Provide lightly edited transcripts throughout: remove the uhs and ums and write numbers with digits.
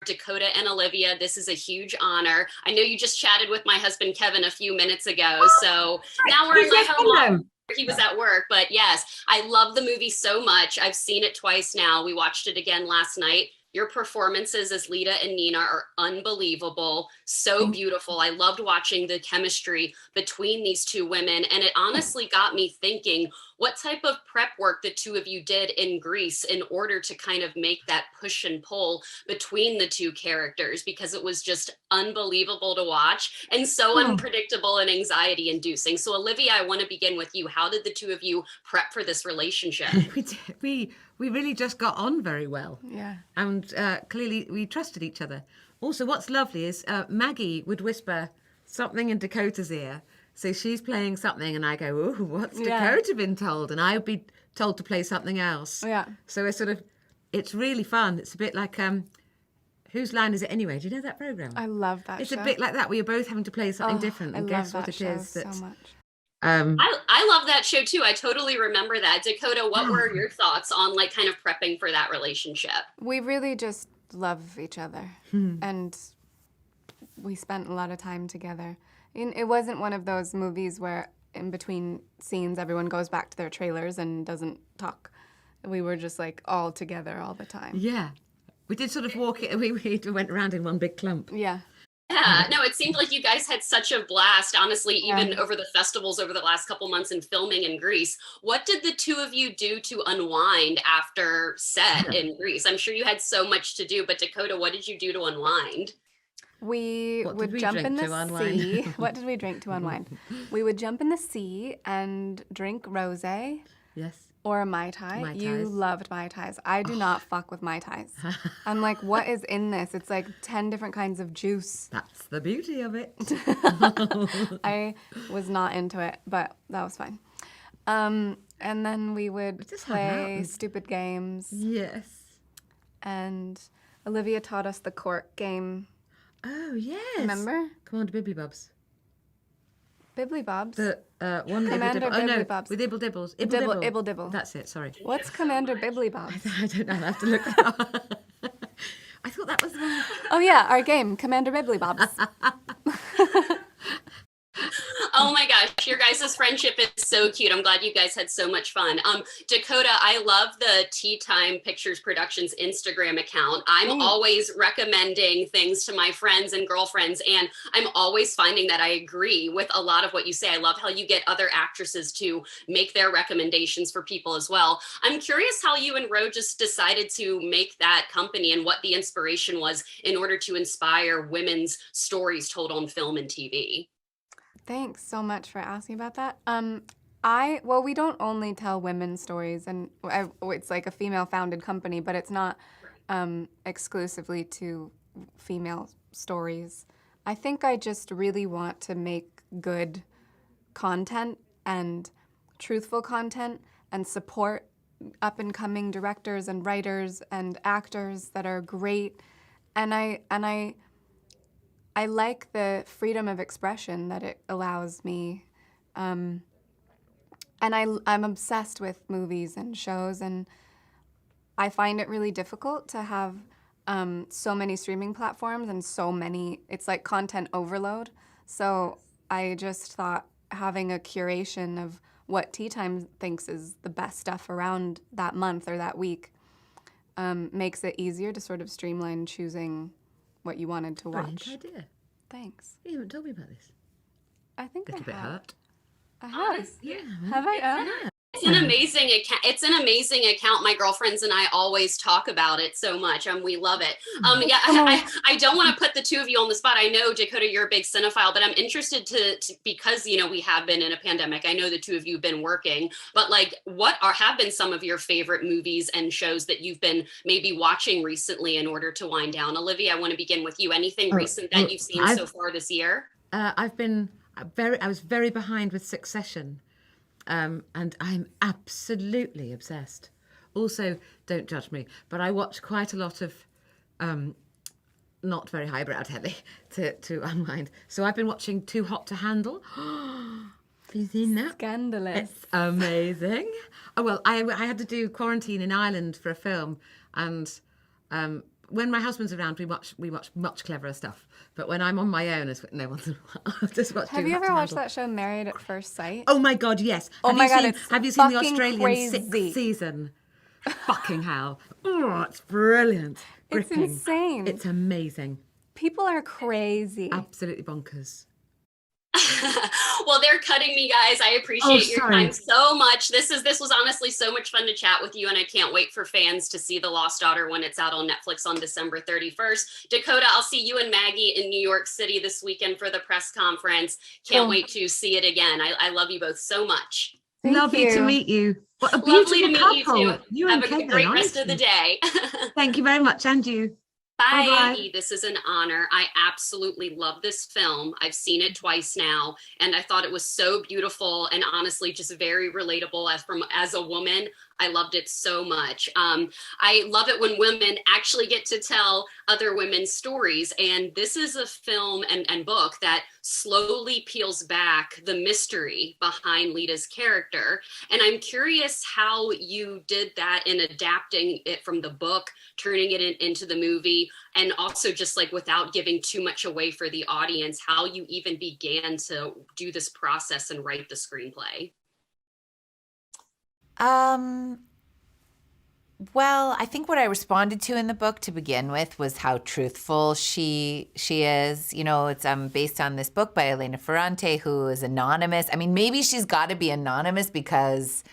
Dakota and Olivia. This is a huge honor. I know you just chatted with my husband, Kevin, a few minutes ago. So now we're in my home. He was at work, but yes, I love the movie so much. I've seen it twice now. We watched it again last night. Your performances as Lita and Nina are unbelievable, so beautiful. I loved watching the chemistry between these two women, and it honestly got me thinking what type of prep work the two of you did in Greece in order to kind of make that push and pull between the two characters, because it was just unbelievable to watch and so unpredictable and anxiety inducing. So Olivia, I want to begin with you. How did the two of you prep for this relationship? We really just got on very well. Yeah. And clearly we trusted each other. Also, what's lovely is Maggie would whisper something in Dakota's ear. So she's playing something and I go, "Ooh, what's Dakota been told?" And I would be told to play something else. Yeah. So it's really fun. It's a bit like, Whose Line Is It Anyway? Do you know that program? I love that It's show. a bit like that, where you're both having to play something different and guess what it is. So much. I love that show too. I totally remember that. Dakota, what were your thoughts on like kind of prepping for that relationship? We really just love each other. And we spent a lot of time together. It wasn't one of those movies where in between scenes everyone goes back to their trailers and doesn't talk. We were just like all together all the time. Yeah. We did sort of walk it. We went around in one big clump. Yeah. Yeah, no, it seemed like you guys had such a blast, honestly, even over the festivals over the last couple months and filming in Greece. What did the two of you do to unwind after set in Greece? I'm sure you had so much to do, but Dakota, what did you do to unwind? We would jump in the sea. What did we drink to unwind? We would jump in the sea and drink rosé. Yes. Or a Mai Tai. Mai Tais. You loved Mai Tais. I do not fuck with Mai Tais. I'm like, what is in this? It's like 10 different kinds of juice. That's the beauty of it. I was not into it, but that was fine. And then we would play stupid games. Yes. And Olivia taught us the cork game. Oh, yes. Remember? Commander Bibbly Bobs. Bibbly Bobs? The one Commander Bibbly Bobs. With Ibble Dibbles. Ibble Dibble. That's it, sorry. What's Commander Bibbly Bobs? I don't know, I'll have to look that up. I thought that was the one. Oh yeah, our game, Commander Bibbly Bobs. Oh my gosh, your guys' friendship is so cute. I'm glad you guys had so much fun. Dakota, I love the Tea Time Pictures Productions Instagram account. I'm always recommending things to my friends and girlfriends, and I'm always finding that I agree with a lot of what you say. I love how you get other actresses to make their recommendations for people as well. I'm curious how you and Ro just decided to make that company and what the inspiration was in order to inspire women's stories told on film and TV. Thanks so much for asking about that. We don't only tell women's stories, and it's like a female-founded company, but it's not exclusively to female stories. I think I just really want to make good content and truthful content and support up-and-coming directors and writers and actors that are great, and I like the freedom of expression that it allows me. And I'm obsessed with movies and shows, and I find it really difficult to have so many streaming platforms and it's like content overload. So I just thought having a curation of what Tea Time thinks is the best stuff around that month or that week makes it easier to sort of streamline choosing what you wanted to watch. Brilliant idea. Thanks. You haven't told me about this. I think A little bit hurt. I have. Yeah. Have I? Yeah. It's an amazing account. It's an amazing account. My girlfriends and I always talk about it so much. We love it. Yeah, I don't want to put the two of you on the spot. I know, Dakota, you're a big cinephile, but I'm interested to because we have been in a pandemic. I know the two of you have been working, but like, what have been some of your favorite movies and shows that you've been maybe watching recently in order to wind down? Olivia, I want to begin with you. Anything recent that you've seen so far this year? I was very behind with Succession. And I'm absolutely obsessed. Also, don't judge me, but I watch quite a lot of not very highbrow telly to unwind. So I've been watching Too Hot to Handle. Have you seen that? Scandalous. It's amazing. Oh, well, I had to do quarantine in Ireland for a film, and when my husband's around, we watch much cleverer stuff. But when I'm on my own, no one's. I'll just watch. Have you ever watched that show, Married at First Sight? Oh my God, yes. Oh my God, it's have you seen the fucking Australian crazy. 6th season? Fucking hell! Oh, it's brilliant. Gripping. It's insane. It's amazing. People are crazy. Absolutely bonkers. Well, they're cutting me, guys. I appreciate your time so much. This was honestly so much fun to chat with you, and I can't wait for fans to see The Lost Daughter when it's out on Netflix on December 31st. Dakota, I'll see you and Maggie in New York City this weekend for the press conference. Can't wait to see it again. I love you both so much. Lovely to meet you. What a beautiful Lovely to meet couple. you too. Have a Kevin, great rest of the day. Thank you very much, and you. Bye. Bye-bye. This is an honor. I absolutely love this film. I've seen it twice now, and I thought it was so beautiful and honestly just very relatable as a woman. I loved it so much. I love it when women actually get to tell other women's stories. And this is a film and book that slowly peels back the mystery behind Lita's character. And I'm curious how you did that in adapting it from the book, turning it into the movie, and also just like without giving too much away for the audience, how you even began to do this process and write the screenplay. Well, I think what I responded to in the book to begin with was how truthful she is. You know, it's based on this book by Elena Ferrante, who is anonymous. I mean, maybe she's got to be anonymous because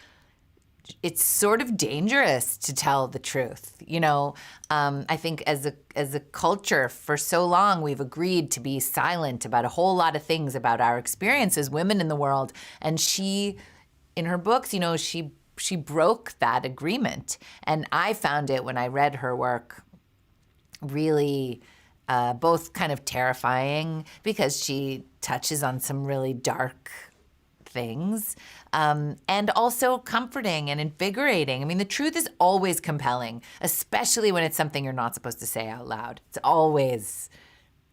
it's sort of dangerous to tell the truth. You know, I think as a culture for so long, we've agreed to be silent about a whole lot of things about our experience as women in the world. And she, in her books, you know, she broke that agreement. And I found it when I read her work really both kind of terrifying because she touches on some really dark things, and also comforting and invigorating. I mean, the truth is always compelling, especially when it's something you're not supposed to say out loud.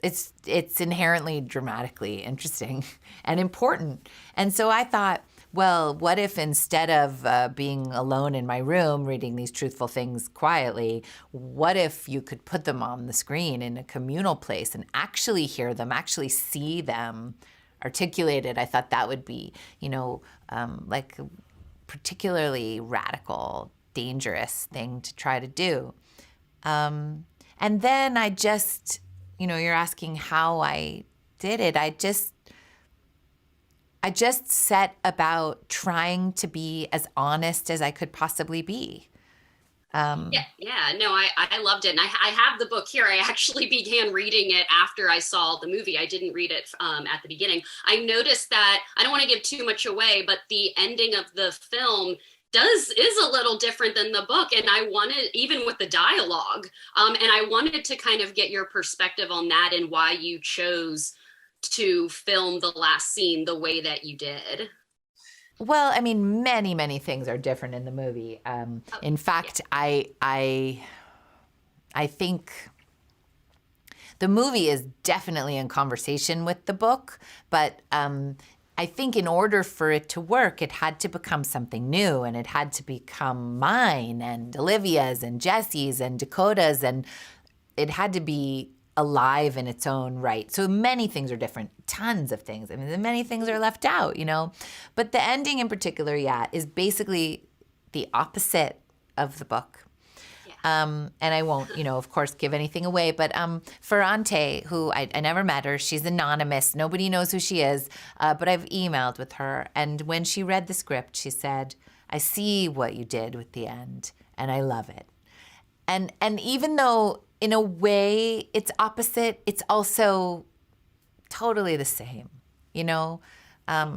It's inherently dramatically interesting and important. And so I thought, well, what if instead of being alone in my room reading these truthful things quietly, what if you could put them on the screen in a communal place and actually hear them, actually see them articulated? I thought that would be, you know, like a particularly radical, dangerous thing to try to do. And then I just, you know, you're asking how I did it. I just set about trying to be as honest as I could possibly be. I loved it. And I have the book here. I actually began reading it after I saw the movie. I didn't read it at the beginning. I noticed that, I don't want to give too much away, but the ending of the film is a little different than the book. And I wanted, even with the dialogue, and I wanted to kind of get your perspective on that and why you chose to film the last scene the way that you did. Well, I mean, many, many things are different in the movie. In fact, I think the movie is definitely in conversation with the book, but I think in order for it to work, it had to become something new, and it had to become mine and Olivia's and Jesse's and Dakota's, and it had to be alive in its own right. So many things are different, tons of things. I mean, many things are left out, you know. But the ending in particular, is basically the opposite of the book. Yeah. And I won't, you know, of course, give anything away. But Ferrante, who I never met her, she's anonymous. Nobody knows who she is. But I've emailed with her. And when she read the script, she said, I see what you did with the end, and I love it. And even though in a way it's opposite, it's also totally the same, you know?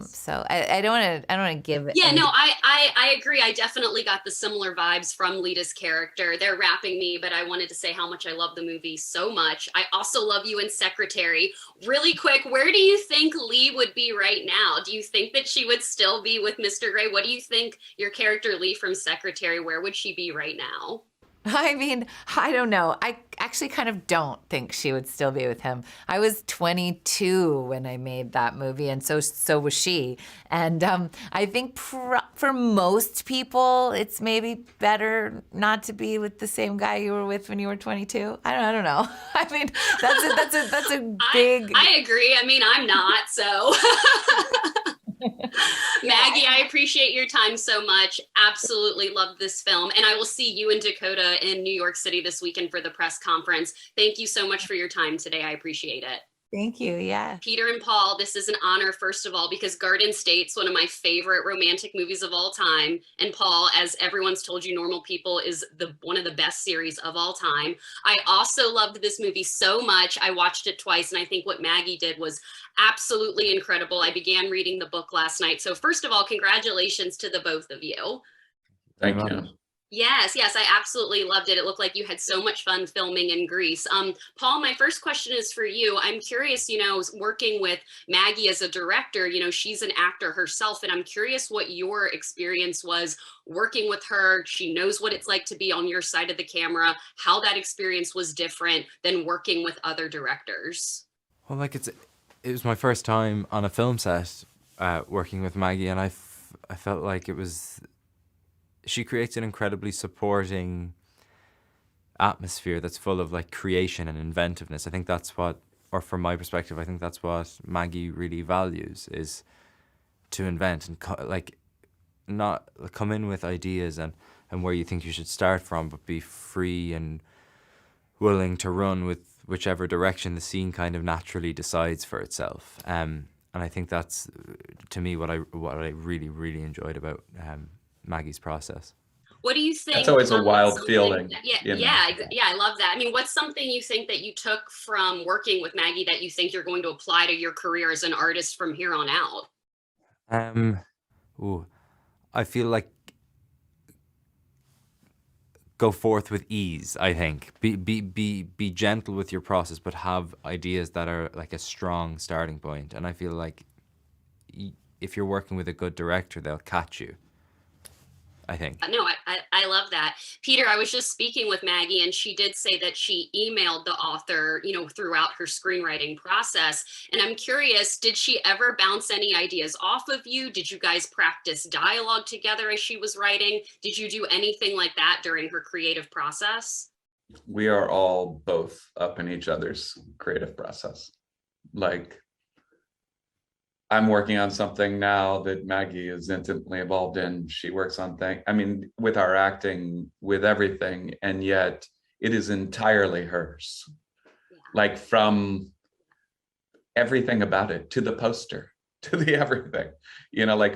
So I don't want to give it. Yeah, no, I agree. I definitely got the similar vibes from Lita's character. They're wrapping me, but I wanted to say how much I love the movie so much. I also love you in Secretary. Really quick, where do you think Lee would be right now? Do you think that she would still be with Mr. Grey? What do you think your character Lee from Secretary, where would she be right now? I mean, I don't know. I actually kind of don't think she would still be with him. I was 22 when I made that movie, and so was she. And I think for most people, it's maybe better not to be with the same guy you were with when you were 22. I don't know. I mean, that's a big. I agree. I mean, I'm not, so. Maggie, I appreciate your time so much. Absolutely love this film. And I will see you and Dakota in New York City this weekend for the press conference. Thank you so much for your time today. I appreciate it. Thank you. Yeah. Peter and Paul, this is an honor, first of all, because Garden State's one of my favorite romantic movies of all time. And Paul, as everyone's told you, Normal People is one of the best series of all time. I also loved this movie so much. I watched it twice, and I think what Maggie did was absolutely incredible. I began reading the book last night. So first of all, congratulations to the both of you. Thank you. Yes, I absolutely loved it. It looked like you had so much fun filming in Greece. Paul, my first question is for you. I'm curious, working with Maggie as a director, she's an actor herself, and I'm curious what your experience was working with her. She knows what it's like to be on your side of the camera, how that experience was different than working with other directors. Well, it was my first time on a film set working with Maggie, and I felt like she creates an incredibly supporting atmosphere that's full of creation and inventiveness. I think that's what, or from my perspective, I think that's what Maggie really values, is to invent and not come in with ideas and where you think you should start from, but be free and willing to run with whichever direction the scene kind of naturally decides for itself. And I think that's, to me, what I really, really enjoyed about Maggie's process. What do you think? That's always a wild feeling. Yeah, I love that. I mean, what's something you think that you took from working with Maggie that you think you're going to apply to your career as an artist from here on out? I feel like go forth with ease. I think be gentle with your process, but have ideas that are like a strong starting point. And I feel like if you're working with a good director, they'll catch you, I think. No, I love that. Peter, I was just speaking with Maggie, and she did say that she emailed the author, throughout her screenwriting process. And I'm curious, did she ever bounce any ideas off of you? Did you guys practice dialogue together as she was writing? Did you do anything like that during her creative process? We are all both up in each other's creative process. I'm working on something now that Maggie is intimately involved in. She works on things, with our acting, with everything, and yet it is entirely hers. Yeah. From everything about it, to the poster, to the everything.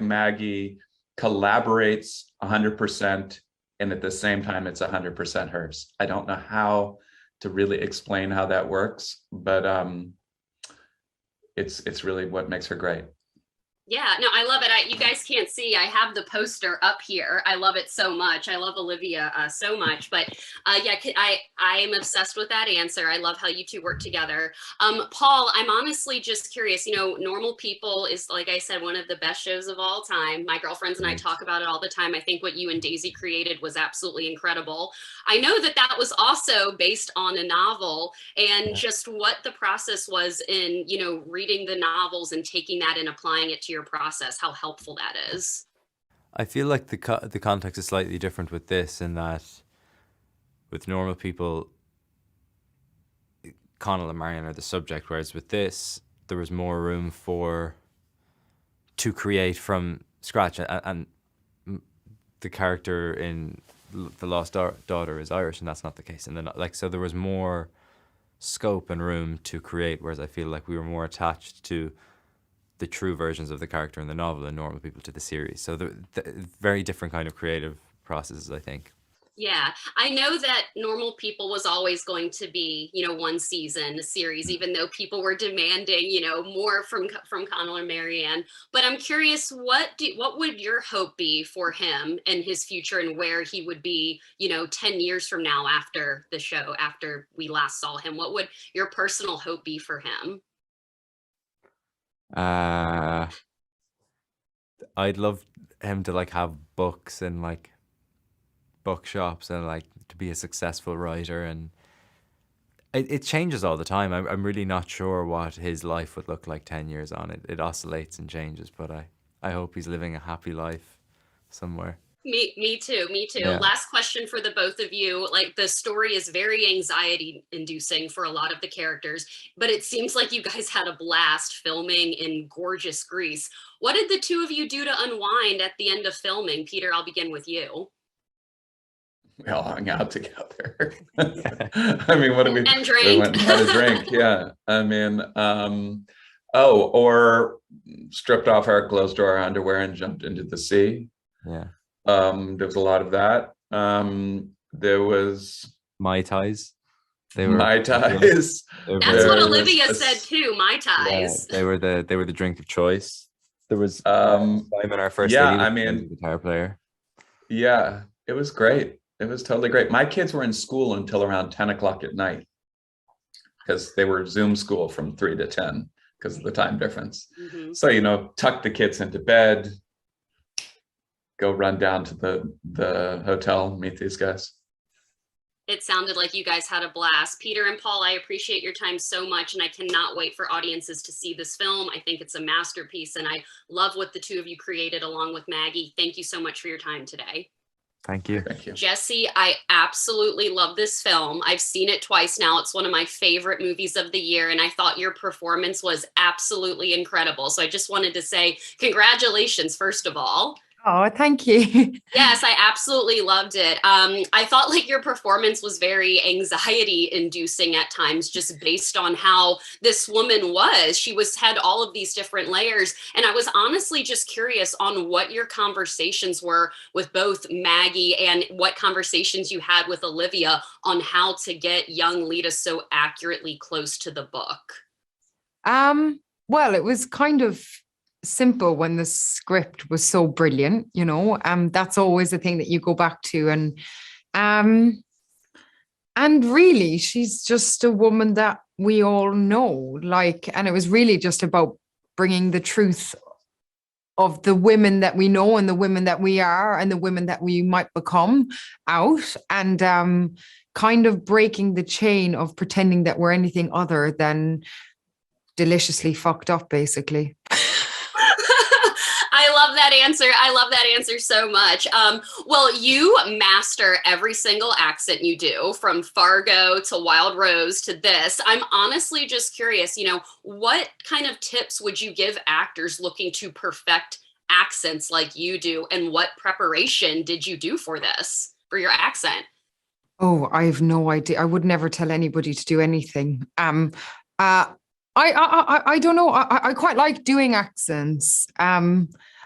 Maggie collaborates 100%, and at the same time, it's 100% hers. I don't know how to really explain how that works, but it's really what makes her great. Yeah, no, I love it. You guys can't see, I have the poster up here. I love it so much. I love Olivia so much. But I am obsessed with that answer. I love how you two work together. Paul, I'm honestly just curious. Normal People is, like I said, one of the best shows of all time. My girlfriends and I talk about it all the time. I think what you and Daisy created was absolutely incredible. I know that was also based on a novel, and just what the process was in, reading the novels and taking that and applying it to your process, how helpful that is. I feel like the context is slightly different with this, in that with Normal People, Connell and Marion are the subject, whereas with this, there was more room to create from scratch, and the character in The Lost Daughter is Irish, and that's not the case. And then, so there was more scope and room to create, whereas I feel like we were more attached to the true versions of the character in the novel and Normal People to the series. So the very different kind of creative processes, I think. Yeah, I know that Normal People was always going to be, one season series, even though people were demanding, more from Connell and Marianne. But I'm curious, what would your hope be for him and his future, and where he would be, 10 years from now after the show, after we last saw him? What would your personal hope be for him? I'd love him to have books and bookshops and to be a successful writer, and it changes all the time. I'm really not sure what his life would look like 10 years on. It oscillates and changes, but I hope he's living a happy life somewhere. Me too. Yeah. Last question for the both of you. Like, the story is very anxiety inducing for a lot of the characters, but it seems like you guys had a blast filming in gorgeous Greece. What did the two of you do to unwind at the end of filming? Peter, I'll begin with you. We all hung out together. I mean, what did we? And drink. We went and had a drink. Yeah. I mean, or stripped off our clothes to our underwear and jumped into the sea. Yeah. There was a lot of that. There was Mai Tais. They were Mai Tais. That's what Olivia said too. Mai Tais. Yeah, they were the drink of choice. There was Simon, our first yeah, lady, I mean, guitar player. Yeah, it was great. It was totally great. My kids were in school until around 10 o'clock at night because they were Zoom school from 3 to 10 because of the time difference. Mm-hmm. So, tuck the kids into bed, go run down to the hotel, meet these guys. It sounded like you guys had a blast. Peter and Paul, I appreciate your time so much, and I cannot wait for audiences to see this film. I think it's a masterpiece, and I love what the two of you created along with Maggie. Thank you so much for your time today. Thank you. Thank you. Jesse, I absolutely love this film. I've seen it twice now. It's one of my favorite movies of the year, and I thought your performance was absolutely incredible. So I just wanted to say congratulations, first of all. Oh, thank you. Yes, I absolutely loved it. I thought like your performance was very anxiety inducing at times, just based on how this woman was. She had all of these different layers. And I was honestly just curious on what your conversations were with both Maggie and what conversations you had with Olivia on how to get young Lita so accurately close to the book. Well, it was kind of simple when the script was so brilliant, that's always the thing that you go back to, and really she's just a woman that we all know, and it was really just about bringing the truth of the women that we know and the women that we are and the women that we might become out, and kind of breaking the chain of pretending that we're anything other than deliciously fucked up, basically. I love that answer. I love that answer so much. Well, you master every single accent you do, from Fargo to Wild Rose to this. I'm honestly just curious, what kind of tips would you give actors looking to perfect accents like you do? And what preparation did you do for this, for your accent? Oh, I have no idea. I would never tell anybody to do anything. I don't know. I quite like doing accents.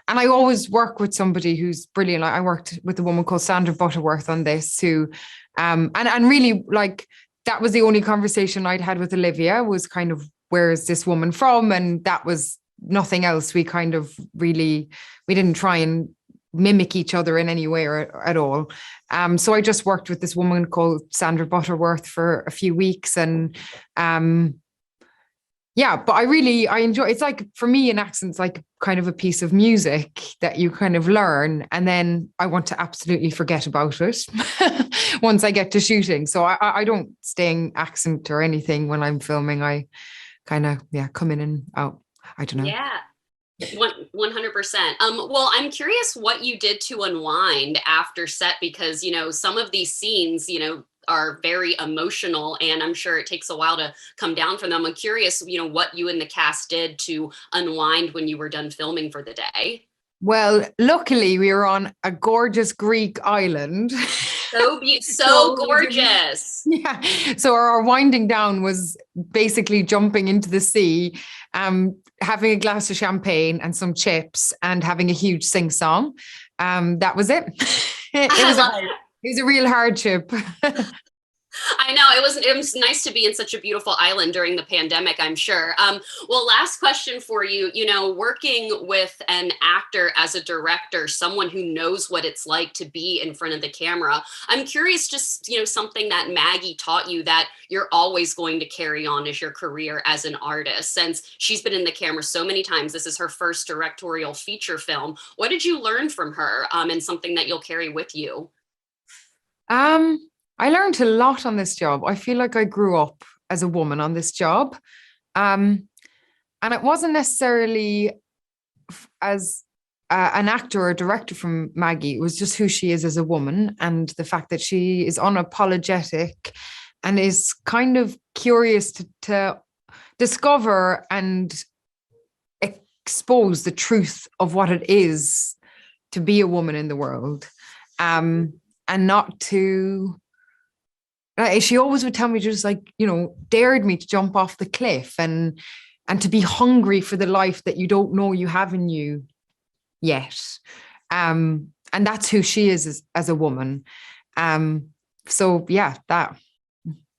And I always work with somebody who's brilliant. I worked with a woman called Sandra Butterworth on this, who, and really, like, that was the only conversation I'd had with Olivia, was kind of, where is this woman from? And that was nothing else. We kind of really, we didn't try and mimic each other in any way or at all. So I just worked with this woman called Sandra Butterworth for a few weeks, and yeah, but I enjoy, it's like, for me, an accent's like kind of a piece of music that you kind of learn, and then I want to absolutely forget about it once I get to shooting. So I don't stay in accent or anything when I'm filming. I kind of, come in and out. I don't know. Yeah. 100%. Well, I'm curious what you did to unwind after set, because, some of these scenes, are very emotional, and I'm sure it takes a while to come down from them. I'm curious, what you and the cast did to unwind when you were done filming for the day. Well, luckily we were on a gorgeous Greek island. So gorgeous. Yeah. So our winding down was basically jumping into the sea, having a glass of champagne and some chips, and having a huge sing-song. That was it. It was a real hardship. I know, it was nice to be in such a beautiful island during the pandemic, I'm sure. Well, last question for you, working with an actor as a director, someone who knows what it's like to be in front of the camera. I'm curious, just, something that Maggie taught you that you're always going to carry on as your career as an artist, since she's been in the camera so many times. This is her first directorial feature film. What did you learn from her, and something that you'll carry with you? I learned a lot on this job. I feel like I grew up as a woman on this job. And it wasn't necessarily as an actor or director from Maggie. It was just who she is as a woman and the fact that she is unapologetic and is kind of curious to discover and expose the truth of what it is to be a woman in the world. And not to, she always would tell me, just like, dared me to jump off the cliff and to be hungry for the life that you don't know you have in you yet. And that's who she is as a woman. So yeah, that.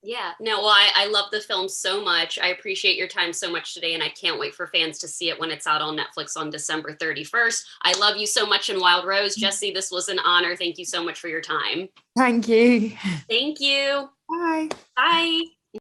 Yeah, no, well, I love the film so much. I appreciate your time so much today, and I can't wait for fans to see it when it's out on Netflix on December 31st. I love you so much in Wild Rose. Jesse, this was an honor. Thank you so much for your time. Thank you. Thank you. Bye. Bye.